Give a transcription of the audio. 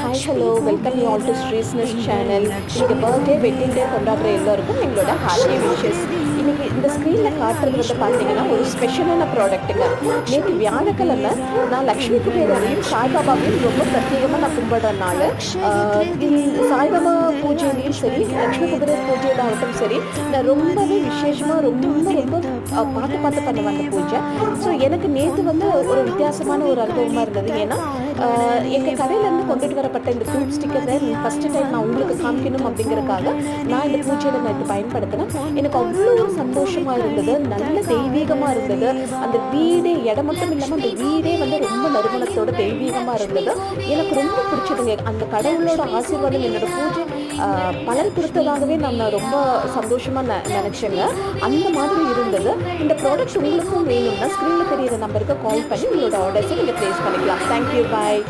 Hi hello welcome you all to ஸ்ரீஸ்னஸ் channel. இன்றைக்கி birthday wedding day கொண்டாடுற எல்லோருக்கும் எங்களோட ஹாப்பி விஷஸ். இன்றைக்கி இந்த ஸ்க்ரீனில் காட்டுறது வந்து பார்த்தீங்கன்னா ஒரு ஸ்பெஷலான ப்ராடக்ட்டுங்க. நேற்று வியாழக்கிழமை நான் லக்ஷ்மி குபேரரையும் சாய்பாபாவையும் ரொம்ப பிரத்யேகமாக நான் கும்பிட்றதுனால சாய்பாபா பூஜையிலையும் சரி லக்ஷ்மி குபேரர் பூஜையிலாகட்டும் சரி நான் ரொம்பவே விசேஷமாக ரொம்ப பார்த்து பண்ணுவேன் அந்த பூஜை. ஸோ எனக்கு நேற்று வந்து ஒரு வித்தியாசமான ஒரு அனுபவமாக இருந்தது. ஏன்னா எங்கள் கடையிலேருந்து கொண்டுட்டு வரப்பட்ட இந்த குரூப் ஸ்டிக்கரை ஃபஸ்ட்டு டைம் நான் உங்களுக்கு காமிக்கணும் அப்படிங்கிறதுக்காக நான் இந்த பூஜையில் நேற்று பயன்படுத்தினேன். எனக்கு அவ்வளோ சந்தோஷமாக இருந்தது, நல்ல தெய்வீகமாக இருந்தது. அந்த வீடே இடம் மட்டும் இல்லாமல் அந்த வீடே வந்து ரொம்ப நறுமணத்தோட தெய்வீகமாக இருந்தது. எனக்கு ரொம்ப பிடிச்சதுங்க. அந்த கடவுளோட ஆசீர்வாதம் என்னோட பூஜை பலன் கொடுத்ததாகவே நான் ரொம்ப சந்தோஷமாக நினச்சேங்க. அந்த மாதிரி இருந்தது. இந்த ப்ராடக்ட் உங்களுக்கும் வேணும்னா ஸ்க்ரீனில் தெரியிற நம்பருக்கு கால் பண்ணி உங்களோட ஆர்டர்ஸை நீங்கள் ப்ளேஸ் பண்ணிக்கலாம். தேங்க்யூ, பாய்.